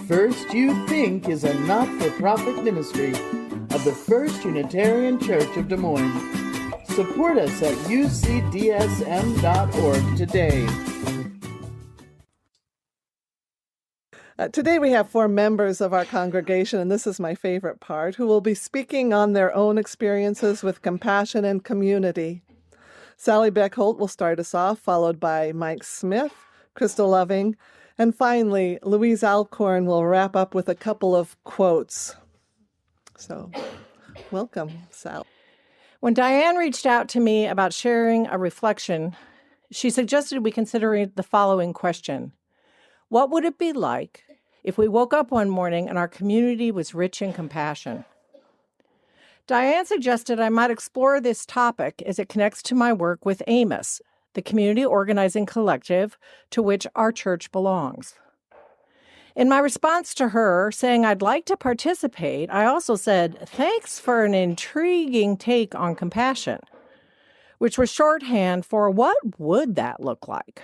First You Think is a not-for-profit ministry of the First Unitarian Church of Des Moines. Support us at ucdsm.org today. Today we have 4 members of our congregation, and this is my favorite part, who will be speaking on their own experiences with compassion and community. Sally Beck-Holt will start us off, followed by Mike Smith, Crystal Loving, and finally, Louise Alcorn will wrap up with a couple of quotes. So, welcome, Sal. When Diane reached out to me about sharing a reflection, she suggested we consider the following question. What would it be like if we woke up one morning and our community was rich in compassion? Diane suggested I might explore this topic as it connects to my work with Amos, the community organizing collective to which our church belongs. In my response to her saying I'd like to participate, I also said, thanks for an intriguing take on compassion, which was shorthand for what would that look like?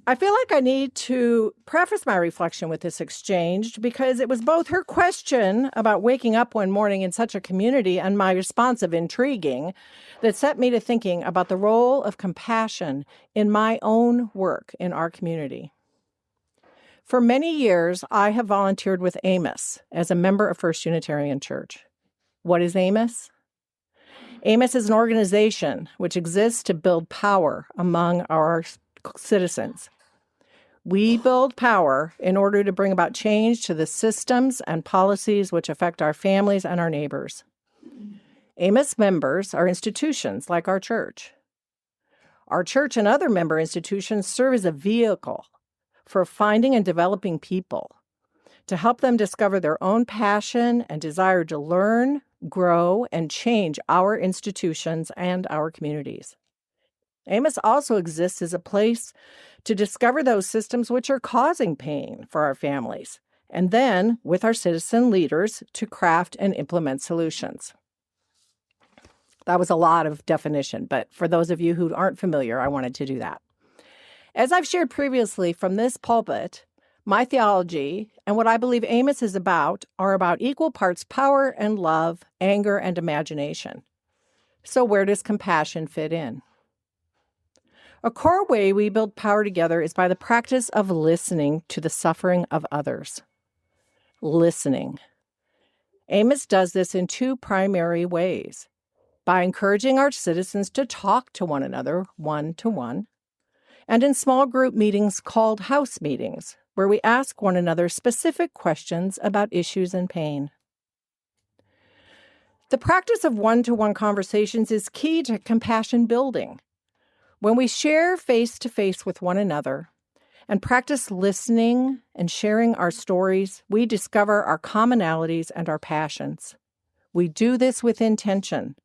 I feel like I need to preface my reflection with this exchange because it was both her question about waking up one morning in such a community and my response of intriguing that set me to thinking about the role of compassion in my own work in our community. For many years, I have volunteered with Amos as a member of First Unitarian Church. What is Amos? Amos is an organization which exists to build power among our citizens. We build power in order to bring about change to the systems and policies which affect our families and our neighbors. Amos members are institutions like our church. Our church and other member institutions serve as a vehicle for finding and developing people to help them discover their own passion and desire to learn, grow, and change our institutions and our communities. Amos also exists as a place to discover those systems which are causing pain for our families, and then, with our citizen leaders, to craft and implement solutions. That was a lot of definition, but for those of you who aren't familiar, I wanted to do that. As I've shared previously from this pulpit, my theology and what I believe Amos is about are about equal parts power and love, anger and imagination. So where does compassion fit in? A core way we build power together is by the practice of listening to the suffering of others. Listening. Amos does this in 2 primary ways. By encouraging our citizens to talk to one another one-to-one, and in small group meetings called house meetings, where we ask one another specific questions about issues and pain. The practice of one-to-one conversations is key to compassion building. When we share face-to-face with one another and practice listening and sharing our stories, we discover our commonalities and our passions. We do this with intention,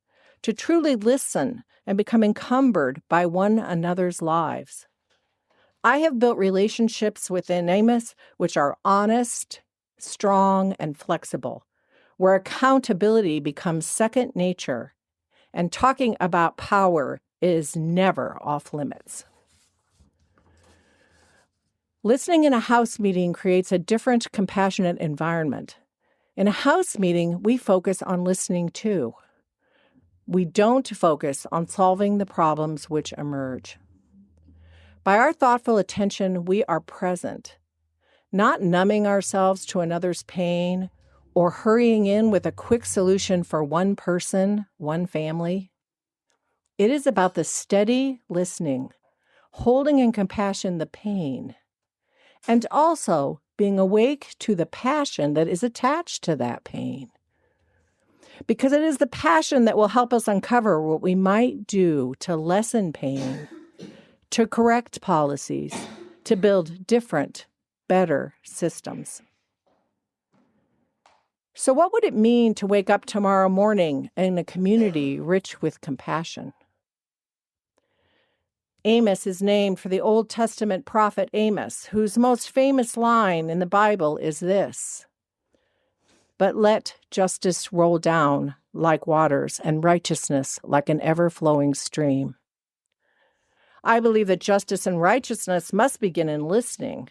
to truly listen and become encumbered by one another's lives. I have built relationships within Amos which are honest, strong, and flexible, where accountability becomes second nature, and talking about power is never off limits. Listening in a house meeting creates a different, compassionate environment. In a house meeting, we focus on listening too. We don't focus on solving the problems which emerge. By our thoughtful attention, we are present, not numbing ourselves to another's pain or hurrying in with a quick solution for one person, one family. It is about the steady listening, holding in compassion the pain, and also being awake to the passion that is attached to that pain. Because it is the passion that will help us uncover what we might do to lessen pain, to correct policies, to build different, better systems. So what would it mean to wake up tomorrow morning in a community rich with compassion? Amos is named for the Old Testament prophet Amos, whose most famous line in the Bible is this: "But let justice roll down like waters and righteousness like an ever-flowing stream." I believe that justice and righteousness must begin in listening,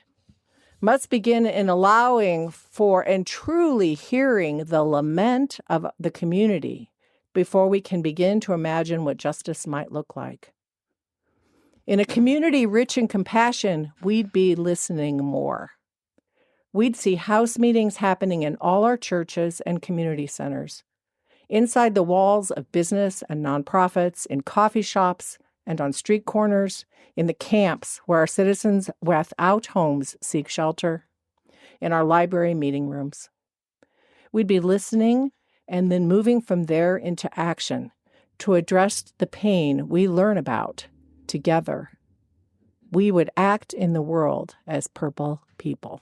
must begin in allowing for and truly hearing the lament of the community before we can begin to imagine what justice might look like. In a community rich in compassion, we'd be listening more. We'd see house meetings happening in all our churches and community centers, inside the walls of business and nonprofits, in coffee shops and on street corners, in the camps where our citizens without homes seek shelter, in our library meeting rooms. We'd be listening and then moving from there into action to address the pain we learn about together. We would act in the world as purple people.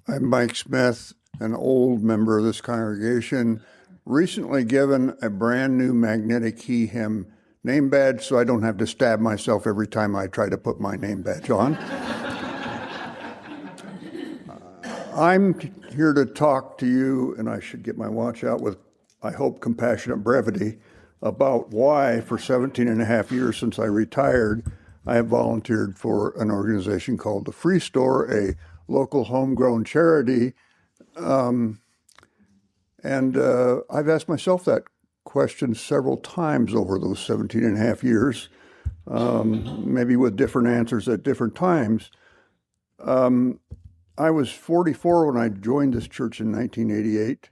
I'm Mike Smith, an old member of this congregation, recently given a brand new magnetic key hymn name badge so I don't have to stab myself every time I try to put my name badge on. I'm here to talk to you, and I should get my watch out with, I hope, compassionate brevity, about why for 17 and a half years since I retired, I have volunteered for an organization called the Free Store, a local homegrown charity. And I've asked myself that question several times over those 17 and a half years, maybe with different answers at different times. I was 44 when I joined this church in 1988,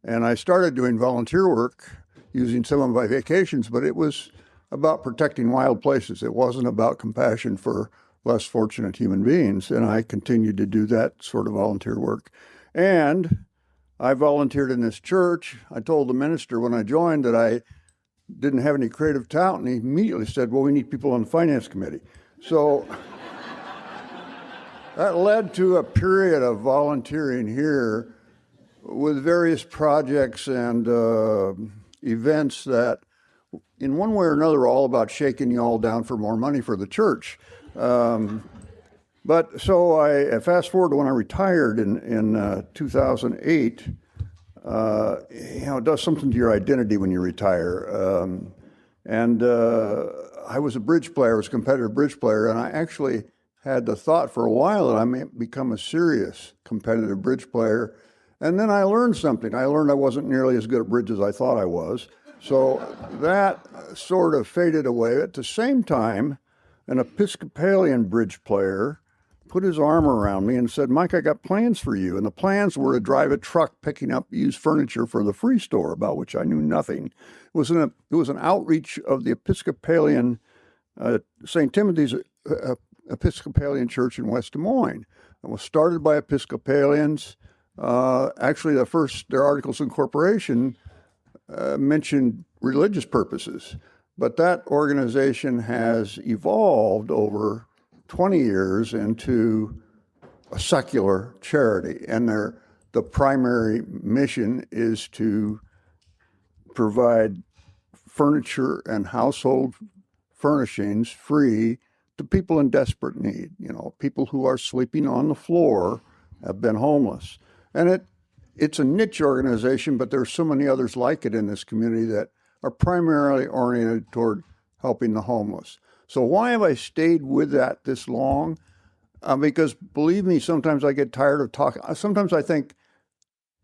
and I started doing volunteer work using some of my vacations, but it was about protecting wild places. It wasn't about compassion for less fortunate human beings, and I continued to do that sort of volunteer work. And I volunteered in this church. I told the minister when I joined that I didn't have any creative talent, and he immediately said, well, we need people on the finance committee. So that led to a period of volunteering here with various projects and events that, in one way or another, are all about shaking you all down for more money for the church. But so I fast forward to when I retired in 2008. It does something to your identity when you retire. I was a bridge player, I was a competitive bridge player, and I actually had the thought for a while that I may become a serious competitive bridge player. And then I learned something. I learned I wasn't nearly as good at bridge as I thought I was. So that sort of faded away. At the same time, an Episcopalian bridge player put his arm around me and said, Mike, I got plans for you. And the plans were to drive a truck picking up used furniture for the Free Store, about which I knew nothing. It was an outreach of the Episcopalian, St. Timothy's Episcopalian Church in West Des Moines. It was started by Episcopalians. Actually, their articles of incorporation mentioned religious purposes, but that organization has evolved over 20 years into a secular charity, and the primary mission is to provide furniture and household furnishings free to people in desperate need, people who are sleeping on the floor, have been homeless. And it's a niche organization, but there's so many others like it in this community that are primarily oriented toward helping the homeless. So why have I stayed with that this long? Because believe me, sometimes I get tired of talking. Sometimes I think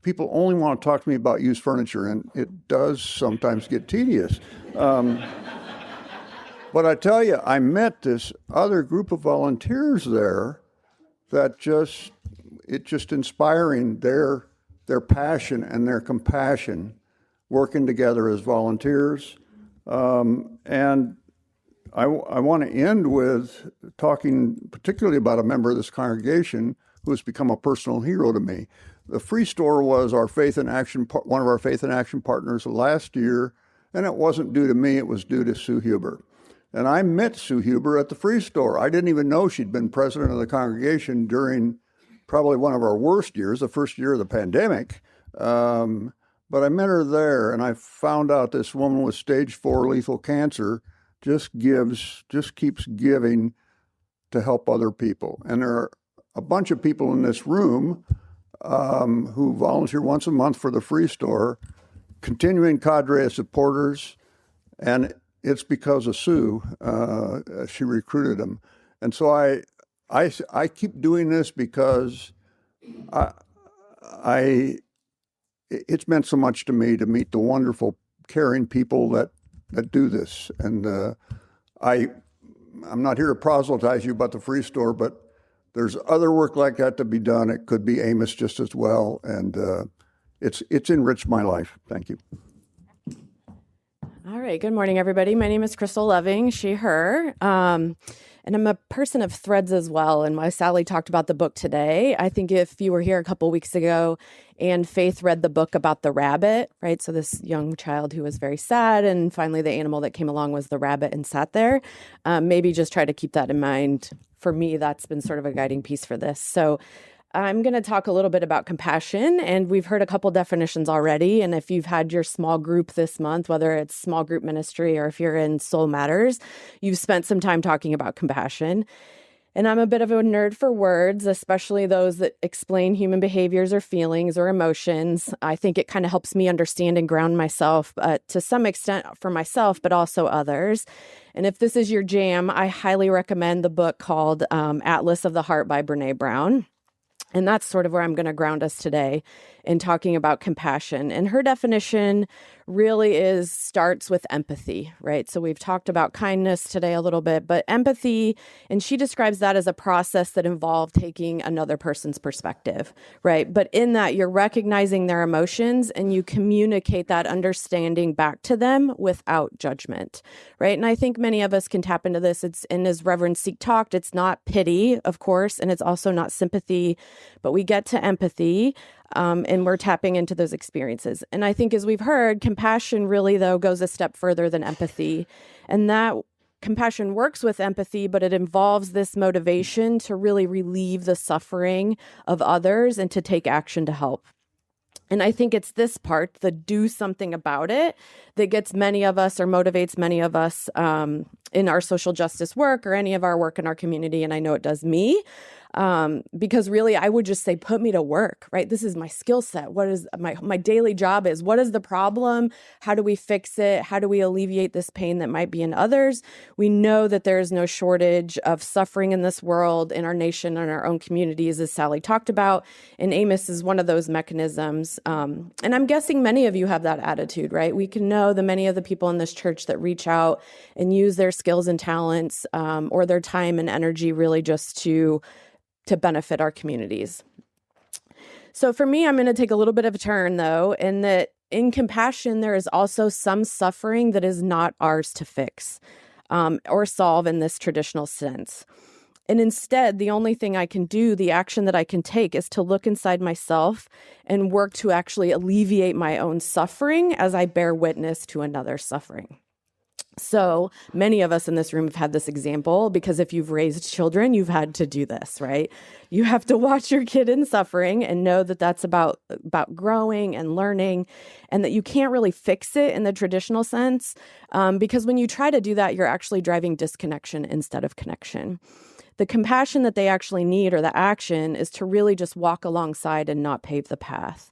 people only want to talk to me about used furniture, and it does sometimes get tedious. But I tell you, I met this other group of volunteers there that just inspiring their passion and their compassion, working together as volunteers. And I want to end with talking particularly about a member of this congregation who has become a personal hero to me. The Free Store was our Faith in Action, one of our Faith in Action partners last year, and it wasn't due to me, it was due to Sue Huber. And I met Sue Huber at the Free Store. I didn't even know she'd been president of the congregation during probably one of our worst years, the first year of the pandemic. But I met her there, and I found out this woman with stage 4 lethal cancer just keeps giving to help other people. And there are a bunch of people in this room who volunteer once a month for the Free Store, continuing cadre of supporters, and it's because of Sue. She recruited them. And so I keep doing this because it's meant so much to me to meet the wonderful, caring people that do this. And I'm not here to proselytize you about the Free Store, but there's other work like that to be done. It could be Amos just as well, and it's enriched my life. Thank you. All right. Good morning, everybody. My name is Crystal Loving, she, her. And I'm a person of threads as well. And why Sally talked about the book today, I think if you were here a couple weeks ago and Faith read the book about the rabbit, right? So this young child who was very sad, and finally the animal that came along was the rabbit and sat there. Maybe just try to keep that in mind. For me, that's been sort of a guiding piece for this. So I'm going to talk a little bit about compassion, and we've heard a couple definitions already. And if you've had your small group this month, whether it's small group ministry or if you're in Soul Matters, you've spent some time talking about compassion. And I'm a bit of a nerd for words, especially those that explain human behaviors or feelings or emotions. I think it kind of helps me understand and ground myself to some extent for myself, but also others. And if this is your jam, I highly recommend the book called Atlas of the Heart by Brene Brown. And that's sort of where I'm going to ground us today in talking about compassion. And her definition really starts with empathy, right? So we've talked about kindness today a little bit, but empathy, and she describes that as a process that involved taking another person's perspective, right? But in that, you're recognizing their emotions and you communicate that understanding back to them without judgment, right? And I think many of us can tap into this. And as Reverend Seek talked, it's not pity, of course, and it's also not sympathy, but we get to empathy, and we're tapping into those experiences. And I think, as we've heard, compassion really, though, goes a step further than empathy. And that compassion works with empathy, but it involves this motivation to really relieve the suffering of others and to take action to help. And I think it's this part, the do something about it, that gets many of us or motivates many of us in our social justice work or any of our work in our community. And I know it does me. Because really, I would just say, put me to work, right? This is my skill set. What is my daily job is? What is the problem? How do we fix it? How do we alleviate this pain that might be in others? We know that there is no shortage of suffering in this world, in our nation, and our own communities, as Sally talked about. And Amos is one of those mechanisms. And I'm guessing many of you have that attitude, right? We can know that many of the people in this church that reach out and use their skills and talents or their time and energy really just to benefit our communities. So for me, I'm going to take a little bit of a turn, though, in that in compassion, there is also some suffering that is not ours to fix or solve in this traditional sense. And instead, the only thing I can do, the action that I can take, is to look inside myself and work to actually alleviate my own suffering as I bear witness to another's suffering. So many of us in this room have had this example, because if you've raised children, you've had to do this, right? You have to watch your kid in suffering and know that that's about growing and learning, and that you can't really fix it in the traditional sense, because when you try to do that, you're actually driving disconnection instead of connection. The compassion that they actually need, or the action, is to really just walk alongside and not pave the path.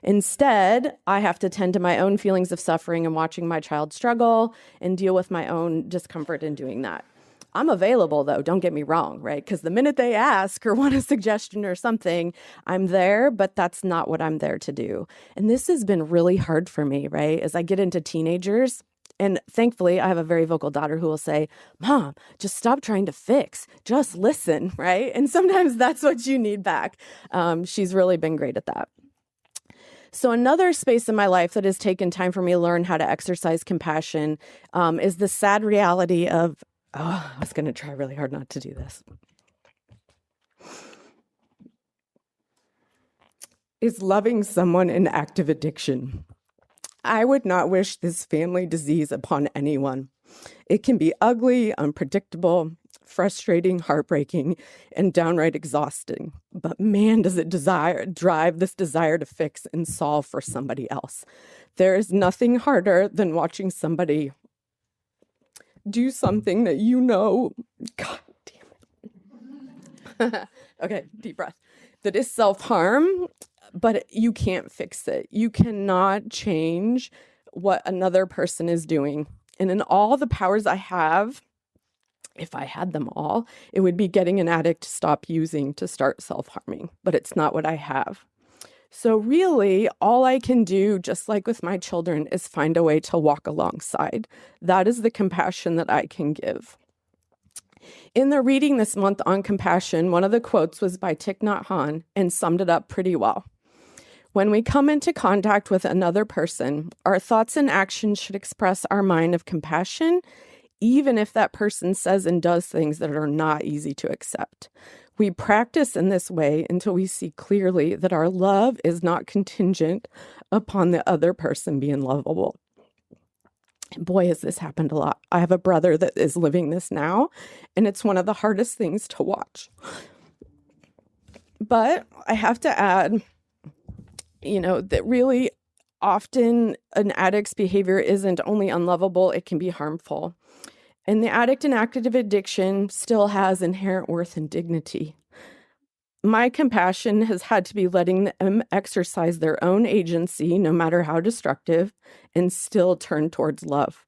Instead, I have to tend to my own feelings of suffering and watching my child struggle and deal with my own discomfort in doing that. I'm available, though, don't get me wrong, right? Because the minute they ask or want a suggestion or something, I'm there, but that's not what I'm there to do. And this has been really hard for me, right? As I get into teenagers, and thankfully, I have a very vocal daughter who will say, "Mom, just stop trying to fix, just listen," right? And sometimes that's what you need back. She's really been great at that. So another space in my life that has taken time for me to learn how to exercise compassion is the sad reality of, I was going to try really hard not to do this, is loving someone in active addiction. I would not wish this family disease upon anyone. It can be ugly, unpredictable, frustrating, heartbreaking, and downright exhausting. But man, does it drive this desire to fix and solve for somebody else. There is nothing harder than watching somebody do something that you know, God damn it. Okay, deep breath. That is self-harm, but you can't fix it. You cannot change what another person is doing. And in all the powers I have, If I had them all, it would be getting an addict to stop using to start self-harming, but it's not what I have. So really, all I can do, just like with my children, is find a way to walk alongside. That is the compassion that I can give. In the reading this month on compassion, one of the quotes was by Thich Nhat Hanh and summed it up pretty well. When we come into contact with another person, our thoughts and actions should express our mind of compassion, even if that person says and does things that are not easy to accept. We practice in this way until we see clearly that our love is not contingent upon the other person being lovable. Boy, has this happened a lot. I have a brother that is living this now, and it's one of the hardest things to watch. But I have to add, that really often an addict's behavior isn't only unlovable, it can be harmful. And the addict in active addiction still has inherent worth and dignity. My compassion has had to be letting them exercise their own agency, no matter how destructive, and still turn towards love.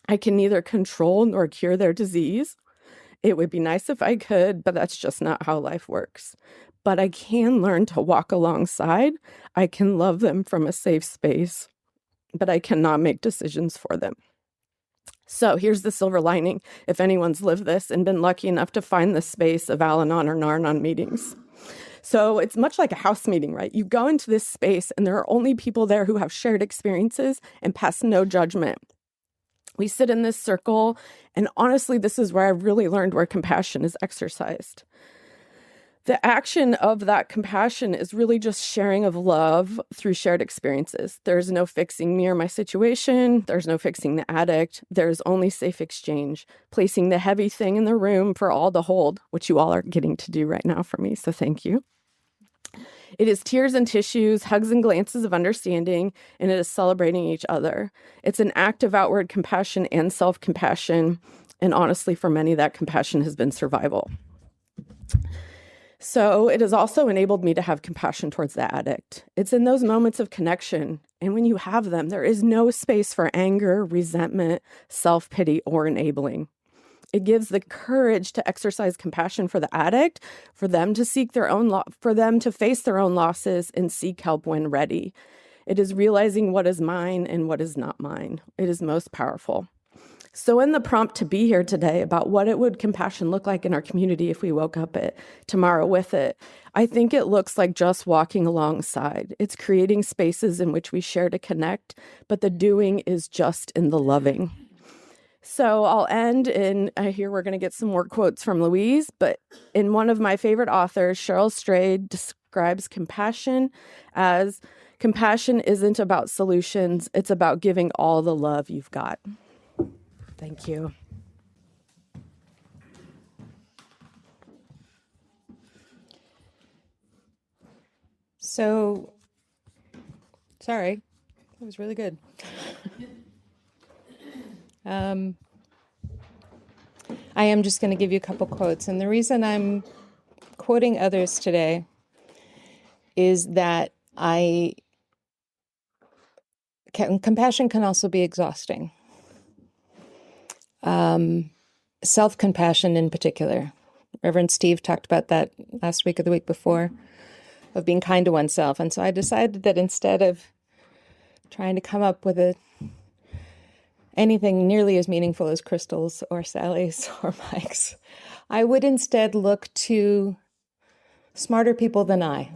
I can neither control nor cure their disease. It would be nice if I could, but that's just not how life works. But I can learn to walk alongside. I can love them from a safe space, but I cannot make decisions for them. So here's the silver lining, if anyone's lived this and been lucky enough to find the space of Al-Anon or Nar-Anon meetings. So it's much like a house meeting, right? You go into this space and there are only people there who have shared experiences and pass no judgment. We sit in this circle, and honestly, this is where I really learned where compassion is exercised. The action of that compassion is really just sharing of love through shared experiences. There's no fixing me or my situation. There's no fixing the addict. There's only safe exchange, placing the heavy thing in the room for all to hold, which you all are getting to do right now for me, so thank you. It is tears and tissues, hugs and glances of understanding, and it is celebrating each other. It's an act of outward compassion and self-compassion, and honestly, for many, that compassion has been survival. So it has also enabled me to have compassion towards the addict. It's in those moments of connection, and when you have them, there is no space for anger, resentment, self-pity, or enabling. It gives the courage to exercise compassion for the addict, for them to seek their own for them to face their own losses and seek help when ready. It is realizing what is mine and what is not mine. It is most powerful. So in the prompt to be here today about what it would compassion look like in our community if we woke up tomorrow with it, I think it looks like just walking alongside. It's creating spaces in which we share to connect, but the doing is just in the loving. So I'll end in, here we're going to get some more quotes from Louise, but in one of my favorite authors, Cheryl Strayed describes compassion as, compassion isn't about solutions, it's about giving all the love you've got. Thank you. So, sorry, that was really good. I am just going to give you a couple quotes. And the reason I'm quoting others today is that compassion can also be exhausting. Self-compassion in particular. Reverend Steve talked about that last week or the week before, of being kind to oneself. And so I decided that instead of trying to come up with anything nearly as meaningful as Crystal's or Sally's or Mike's, I would instead look to smarter people than I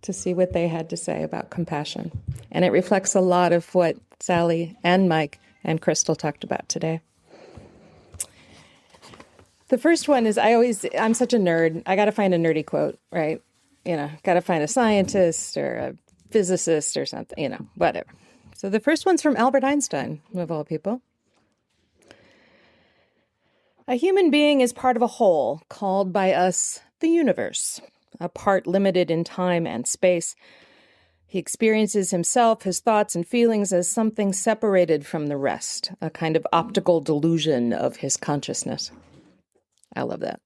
to see what they had to say about compassion. And it reflects a lot of what Sally and Mike and Crystal talked about today. The first one is, I'm such a nerd. I got to find a nerdy quote, right? Got to find a scientist or a physicist or something, whatever. So the first one's from Albert Einstein, of all people. A human being is part of a whole called by us the universe, a part limited in time and space. He experiences himself, his thoughts and feelings as something separated from the rest, a kind of optical delusion of his consciousness. I love that.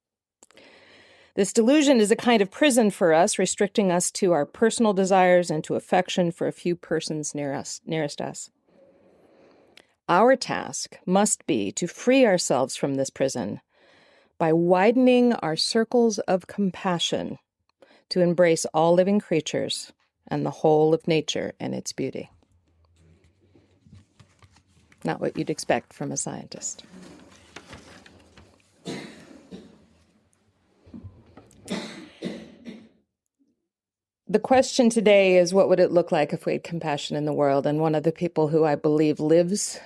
This delusion is a kind of prison for us, restricting us to our personal desires and to affection for a few persons nearest us. Our task must be to free ourselves from this prison by widening our circles of compassion to embrace all living creatures and the whole of nature and its beauty. Not what you'd expect from a scientist. The question today is, what would it look like if we had compassion in the world? And one of the people who I believe lives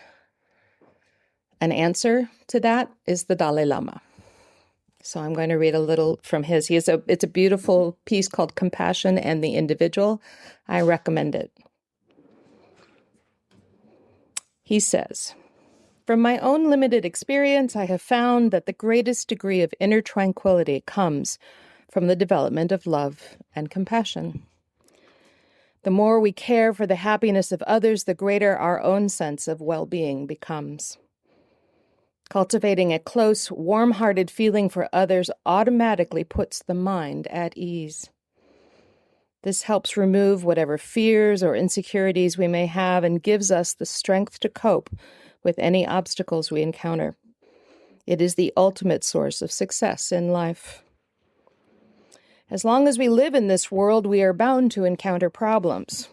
an answer to that is the Dalai Lama. So I'm going to read a little from his. It's a beautiful piece called Compassion and the Individual. I recommend it. He says, "From my own limited experience, I have found that the greatest degree of inner tranquility comes from the development of love and compassion. The more we care for the happiness of others, the greater our own sense of well-being becomes. Cultivating a close, warm-hearted feeling for others automatically puts the mind at ease. This helps remove whatever fears or insecurities we may have and gives us the strength to cope with any obstacles we encounter. It is the ultimate source of success in life. As long as we live in this world, we are bound to encounter problems.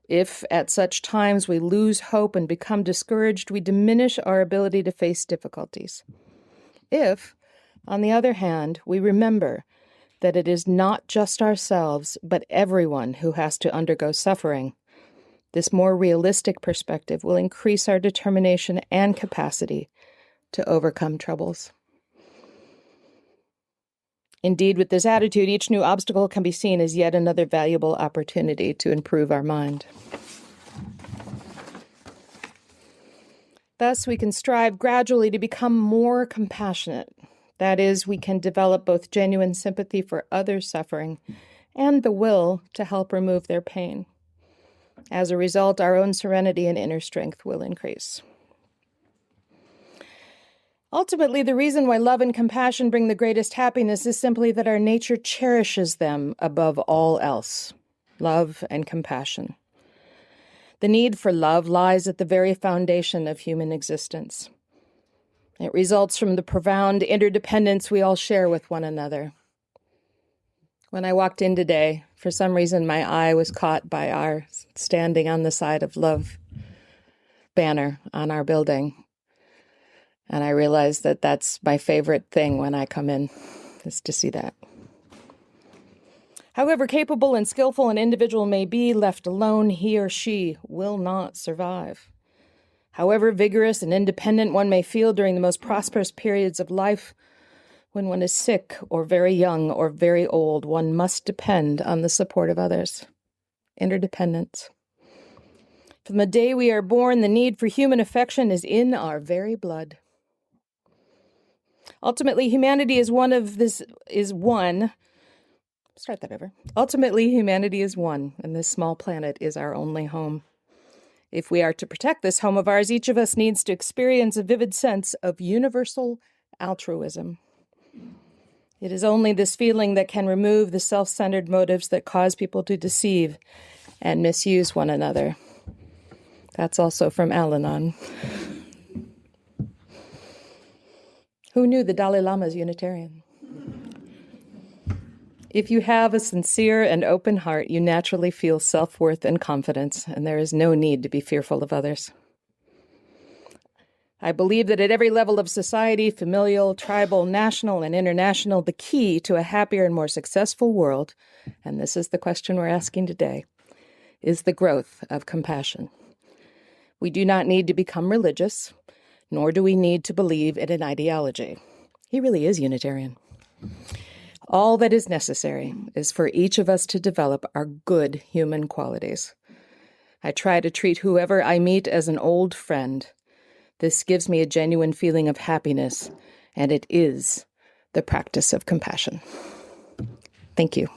If at such times we lose hope and become discouraged, we diminish our ability to face difficulties. If, on the other hand, we remember that it is not just ourselves, but everyone who has to undergo suffering, this more realistic perspective will increase our determination and capacity to overcome troubles. Indeed, with this attitude, each new obstacle can be seen as yet another valuable opportunity to improve our mind. Thus, we can strive gradually to become more compassionate. That is, we can develop both genuine sympathy for others' suffering and the will to help remove their pain. As a result, our own serenity and inner strength will increase. Ultimately, the reason why love and compassion bring the greatest happiness is simply that our nature cherishes them above all else. Love and compassion. The need for love lies at the very foundation of human existence. It results from the profound interdependence we all share with one another. When I walked in today, for some reason my eye was caught by our standing on the side of love banner on our building. And I realized that that's my favorite thing when I come in, is to see that. However capable and skillful an individual may be, left alone, he or she will not survive. However vigorous and independent one may feel during the most prosperous periods of life, when one is sick or very young or very old, one must depend on the support of others. Interdependence. From the day we are born, the need for human affection is in our very blood. Ultimately, humanity is one, and this small planet is our only home. If we are to protect this home of ours, each of us needs to experience a vivid sense of universal altruism. It is only this feeling that can remove the self-centered motives that cause people to deceive and misuse one another. That's also from Al-Anon. Who knew the Dalai Lama is Unitarian? If you have a sincere and open heart, you naturally feel self-worth and confidence, and there is no need to be fearful of others. I believe that at every level of society, familial, tribal, national, and international, the key to a happier and more successful world, and this is the question we're asking today, is the growth of compassion. We do not need to become religious, nor do we need to believe in an ideology. He really is Unitarian. All that is necessary is for each of us to develop our good human qualities. I try to treat whoever I meet as an old friend. This gives me a genuine feeling of happiness, and it is the practice of compassion. Thank you.